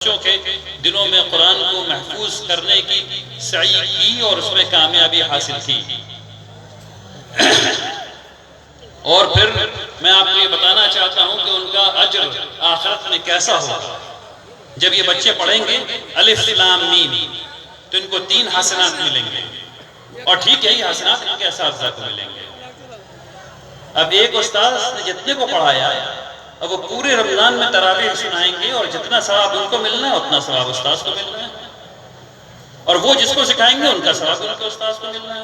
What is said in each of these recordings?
بچوں کے دلوں میں قرآن کو محفوظ کرنے کی سعی کی اور اس میں کامیابی حاصل کی۔ اور پھر میں آپ کو یہ بتانا چاہتا ہوں کہ ان کا اجر آخرت میں کیسا ہوگا۔ جب یہ بچے پڑھیں گے الف لام میم تو ان کو 3 حسنات ملیں گے، اور ٹھیک ہے یہ حسنات ان کے اساتذہ کو ملیں گے۔ اب ایک استاذ نے جتنے کو پڑھایا اب وہ پورے رمضان میں تراویح سنائیں گے، اور جتنا ثواب ان کو ملنا ہے اتنا ثواب استاذ کو ملنا ہے، اور وہ جس کو سکھائیں گے ان کا ثواب ان کے استاذ کو ملنا ہے۔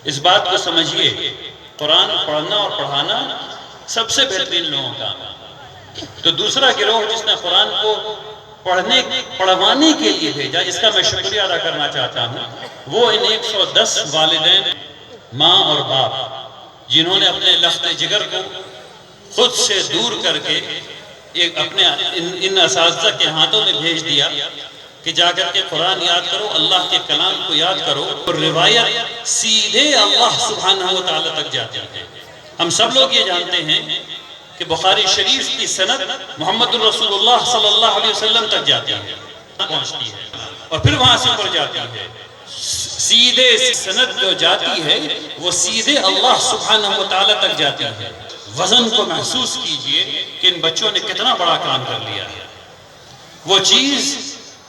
اس بات کو سمجھیے، قرآن پڑھنا اور پڑھانا سب سے بہترین لوگوں کا۔ تو دوسرا گروہ جس نے قرآن کو پڑھوانے کے لیے بھیجا، جس کا میں شکریہ ادا کرنا چاہتا ہوں، وہ ان 110 والدین، ماں اور باپ، جنہوں نے اپنے لخت جگر کو خود سے دور کر کے اپنے ان اساتذہ کے ہاتھوں میں بھیج دیا کہ جا کر کے قرآن یاد کرو، اللہ کے کلام کو یاد کرو، اور روایت سیدھے اللہ سبحانہ و تعالیٰ تک جاتی ہے۔ ہم سب لوگ یہ جانتے ہیں کہ بخاری شریف کی سند محمد الرسول اللہ صلی اللہ علیہ وسلم تک جاتی ہے، پہنچتی ہے، اور پھر وہاں سے اوپر جاتی ہے۔ سیدھے سند جو جاتی ہے وہ سیدھے اللہ سبحانہ و تعالیٰ تک جاتی ہے۔ وزن کو محسوس کیجئے کہ ان بچوں نے کتنا بڑا کام کر لیا ہے۔ وہ چیز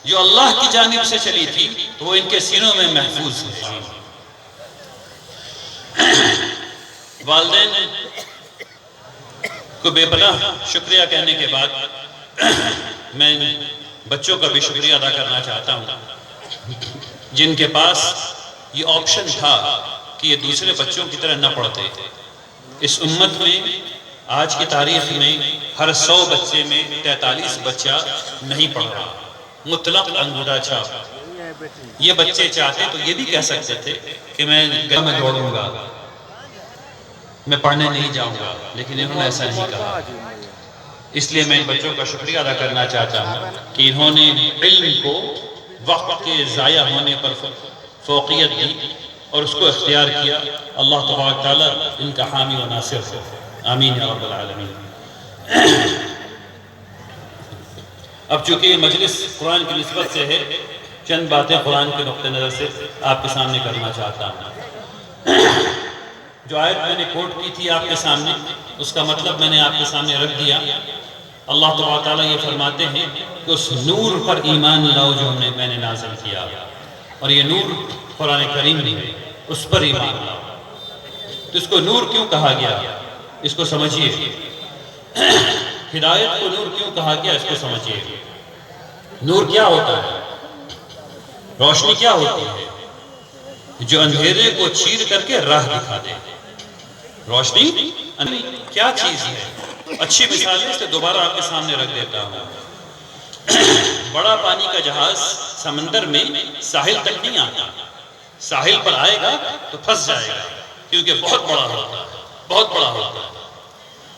جو اللہ کی جانب سے چلی تھی وہ ان کے سینوں میں محفوظ ہے۔ والدین کو بے پناہ شکریہ کہنے کے بعد میں بچوں کا بھی شکریہ ادا کرنا چاہتا ہوں جن کے پاس یہ آپشن تھا کہ یہ دوسرے بچوں کی طرح نہ پڑھتے۔ اس امت میں آج کی تاریخ میں ہر 100 بچے میں 43 بچہ نہیں پڑھ رہا، مطلق انگوٹھا چھاپ۔ یہ بچے چاہتے تو یہ بھی کہہ سکتے تھے کہ میں گھر میں دوڑوں گا، میں پڑھنے نہیں جاؤں گا، لیکن انہوں نے ایسا نہیں کہا۔ اس لیے میں ان بچوں کا شکریہ ادا کرنا چاہتا ہوں کہ انہوں نے علم کو وقت کے ضائع ہونے پر فوقیت دی اور اس کو اختیار کیا۔ اللہ تبارک تعالیٰ ان کا حامی و ناصر ہو، آمین یا رب العالمین۔ اب چونکہ یہ مجلس قرآن کی نسبت سے ہے، چند باتیں قرآن کے نقطہ نظر سے آپ کے سامنے کرنا چاہتا ہوں۔ جو آیت میں نے کوٹ کی تھی آپ کے سامنے، اس کا مطلب میں نے آپ کے سامنے رکھ دیا۔ اللہ تبارک تعالیٰ یہ فرماتے ہیں کہ اس نور پر ایمان لاؤ جو میں نے نازل کیا، اور یہ نور قرآن کریم نہیں ہے، اس پر ایمان لاؤ۔ تو اس کو نور کیوں کہا گیا اس کو سمجھیے، ہدایت کو نور کیوں کہا گیا اس کو سمجھیے۔ نور کیا ہوتا ہے؟ روشنی کیا ہوتی ہے؟ جو اندھیرے کو چیر کر کے راہ دکھا دے۔ روشنی کیا چیز ہے؟ اچھی مثالیں اس سے دوبارہ آپ کے سامنے رکھ دیتا ہوں۔ بڑا پانی کا جہاز سمندر میں ساحل تک نہیں آتا، ساحل پر آئے گا تو پھنس جائے گا، کیونکہ بہت بڑا ہوتا ہے، بہت بڑا ہوتا ہے۔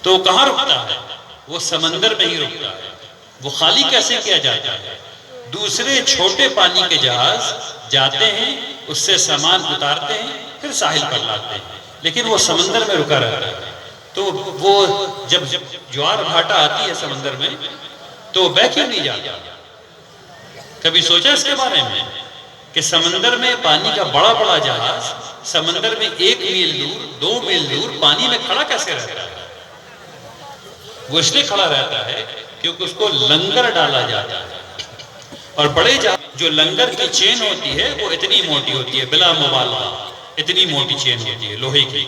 تو وہ کہاں رکتا ہے؟ وہ سمندر میں ہی رکتا ہے۔ وہ خالی کیسے کیا جاتا ہے؟ دوسرے چھوٹے پانی کے جہاز جاتے ہیں، اس سے سامان اتارتے ہیں، پھر ساحل پر لاتے ہیں، لیکن وہ سمندر میں رکا رہتا ہے۔ تو وہ جب جوار بھاٹا آتی ہے سمندر میں تو وہ بہہ کیوں نہیں جاتا؟ کبھی سوچا اس کے بارے میں کہ سمندر میں پانی کا بڑا بڑا جہاز سمندر میں 1 میل دور 2 میل دور پانی میں کھڑا کیسے رہتا ہے؟ وہ اس لیے کھڑا رہتا ہے کیونکہ اس کو لنگر ڈالا جاتا ہے، اور بڑے جہاز جو لنگر کی چین ہوتی ہے وہ اتنی موٹی ہوتی ہے، بلا مبالغہ اتنی موٹی چین ہوتی ہے لوہے کی،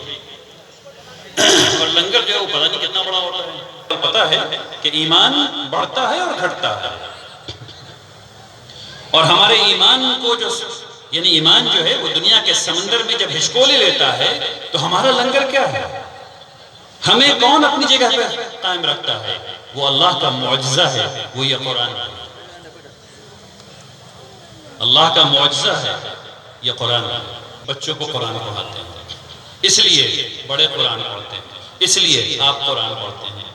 اور لنگر جو ہے وہ پتہ نہیں کتنا بڑا ہوتا ہے۔ پتہ ہے کہ ایمان بڑھتا ہے اور گھٹتا ہے، اور ہمارے ایمان کو یعنی ایمان جو ہے وہ دنیا کے سمندر میں جب ہچکولے لیتا ہے تو ہمارا لنگر کیا ہے؟ ہمیں کون اپنی جگہ پہ قائم رکھتا ہے؟ وہ اللہ کا معجزہ ہے، وہ یہ قرآن ہے۔ اللہ کا معجزہ ہے یہ قرآن ہے۔ بچوں کو قرآن پڑھاتے ہیں، اس لیے بڑے قرآن پڑھتے ہیں، اس لیے آپ قرآن پڑھتے ہیں۔